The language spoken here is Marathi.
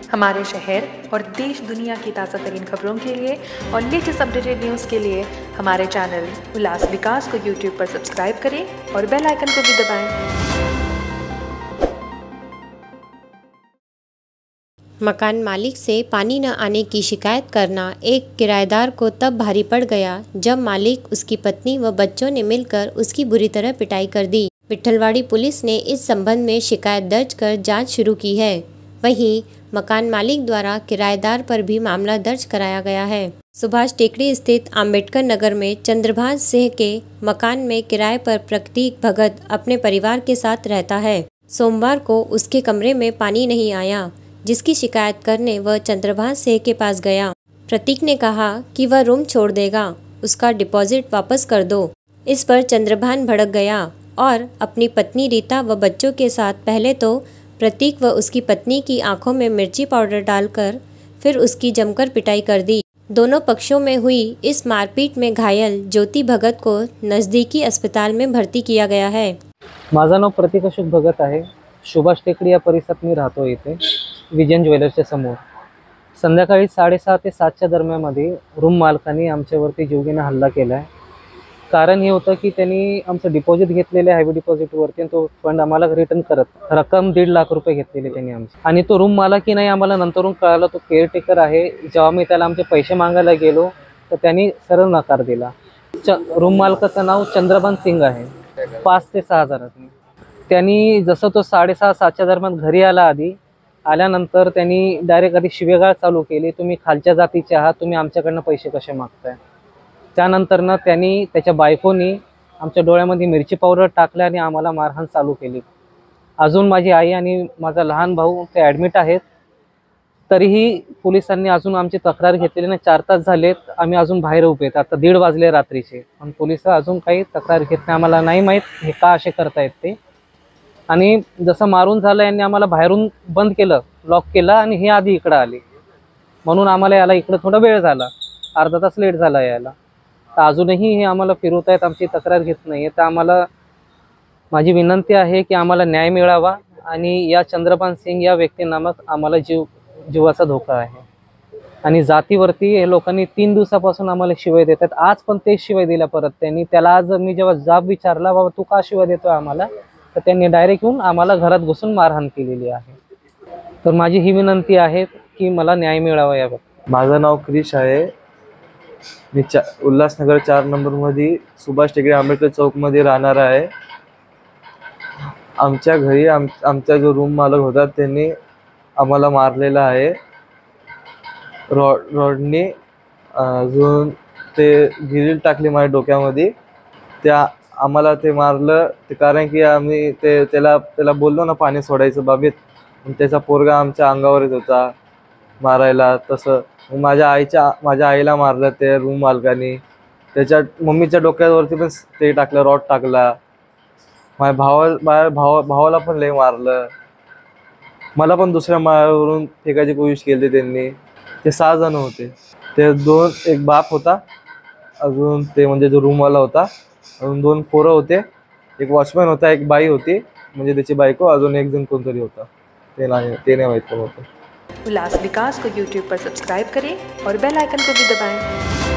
हमारे शहर और देश दुनिया की ताज़ा तरीन खबरों के लिए और लेटेस्ट अपडेटेड न्यूज़ के लिए हमारे चैनल उल्लास विकास को यूट्यूब पर सब्सक्राइब करें और बेल आइकन को भी दबाएं। मकान मालिक से पानी न आने की शिकायत करना एक किराएदार को तब भारी पड़ गया जब मालिक, उसकी पत्नी व बच्चों ने मिलकर उसकी बुरी तरह पिटाई कर दी। विट्ठलवाड़ी पुलिस ने इस संबंध में शिकायत दर्ज कर जांच शुरू की है। वहीं मकान मालिक द्वारा किराएदार पर भी मामला दर्ज कराया गया है। सुभाष टेकड़ी स्थित अम्बेडकर नगर में चंद्रभान सिंह के मकान में किराए पर प्रतीक भगत अपने परिवार के साथ रहता है। सोमवार को उसके कमरे में पानी नहीं आया, जिसकी शिकायत करने वह चंद्रभान सिंह के पास गया। प्रतीक ने कहा कि वह रूम छोड़ देगा, उसका डिपॉजिट वापस कर दो। इस पर चंद्रभान भड़क गया और अपनी पत्नी रीता व बच्चों के साथ पहले तो प्रतीक व उसकी पत्नी की आंखों में मिर्ची पाउडर डालकर फिर उसकी जमकर पिटाई कर दी। दोनों पक्षों में हुई इस मारपीट में घायल ज्योति भगत को नज़दीकी अस्पताल में भर्ती किया गया है। माझं नाव प्रतीक अशोक भगत आहे। सुभाष टेकडी या परिसरात मी राहतो। इथे विजन ज्वेलर्सच्या समोर संध्याकाळी 6:30 ते 7च्या दरम्यानमध्ये रूम मालकाने आमच्यावरती जीवघेणा हल्ला केला आहे। कारण हे होतं की त्यांनी आमचं डिपॉझिट घेतलेले हेवी डिपॉझिटवरती तो फंड आम्हाला रिटर्न करत, रक्कम 1.5 लाख रुपये घेतलेले त्यांनी आमची। आणि तो रूम मालक नाही आम्हाला नंतरून कळालं तो केअरटेकर आहे। जेव्हा मी त्याला आमचे पैसे मागायला गेलो तर त्यांनी सरळ नकार दिला। रूम मालकाचं नाव चंद्रभान सिंग आहे। 5 ते 6 हजारात त्यांनी जसं तो 6:30-7च्या दरम्यान घरी आल्यानंतर त्यांनी डायरेक्ट आधी शिवेगाळ चालू केली, तुम्ही खालच्या जातीचे आहात, तुम्ही आमच्याकडनं पैसे कसे मागताय। त्यानंतरनं त्यांनी त्याच्या बायकोनी आमच्या डोळ्यामध्ये मिरची पावडर टाकल्या आणि आम्हाला मारहाण चालू केली। अजून माझी आई आणि माझा लहान भाऊ ते ॲडमिट आहेत। तरीही पोलिसांनी अजून आमची तक्रार घेतलेली नाही। 4 तास झालेत, आम्ही अजून बाहेर उभे आहेत। आता 1:30 वाजले रात्रीचे, पण पोलिस अजून काही तक्रार घेत नाही। आम्हाला नाही माहीत हे का असे करतायत ते। आणि जसं मारून झालं यांनी आम्हाला बाहेरून बंद केलं, लॉक केलं आणि हे आधी इकडे आले, म्हणून आम्हाला याला इकडे थोडा वेळ झाला, अर्धा तास लेट झाला यायला। तर अजूनही हे आम्हाला फिरवतायत, आमची तक्रार घेत नाहीये। तर आम्हाला माझी विनंती आहे की आम्हाला न्याय मिळावा आणि या चंद्रभान सिंग या व्यक्तीनामक आम्हाला जीवाचा धोका आहे। आणि जातीवरती हे लोकांनी 3 दिवसापासून आम्हाला शिवाय देतात। आज पण ते शिवाय दिल्या परत त्यांनी। त्याला आज मी जेव्हा जाब विचारला, बाबा तू का शिवाय देतोय आम्हाला, तर त्यांनी डायरेक्ट येऊन आम्हाला घरात घुसून मारहाण केलेली आहे। तर माझी ही विनंती आहे की मला न्याय मिळावा याबाबत। माझं नाव क्रिश आहे। मी उल्हासनगर 4 नंबरमध्ये सुभाष टेकडी आंबेडकर चौकमध्ये राहणार आहे। आमच्या घरी आमचा जो रूम मालक होता त्यांनी आम्हाला मारलेला आहे रॉडने। अजून ते गिरील टाकली माझ्या डोक्यामध्ये। त्या आम्हाला ते मारलं ते कारण की आम्ही त्याला बोललो ना पाणी सोडायचं बाबीत, त्याचा पोरगा आमच्या अंगावर येत होता मारायला। तसं माझ्या आईला मारलं ते रूम मालकाने। त्याच्या मम्मीच्या डोक्यावरती पण ते टाकलं, रॉड टाकला। माझ्या भावाला पण लय मारलं। मला पण दुसऱ्या माळ्यावरून फेकायची कोशिश केली त्यांनी। ते 6 जण होते। ते एक बाप होता, अजून ते म्हणजे जो रूमवाला होता, अजून 2 पोरं होते, एक वॉचमॅन होता, एक बाई होती म्हणजे त्याची बायको, अजून एक जण कोणतरी होता, ते नाही माहित कोण होतं। उल्लास विकास को यूट्यूब पर सब्सक्राइब करें और बेल आइकन को भी दबाएं।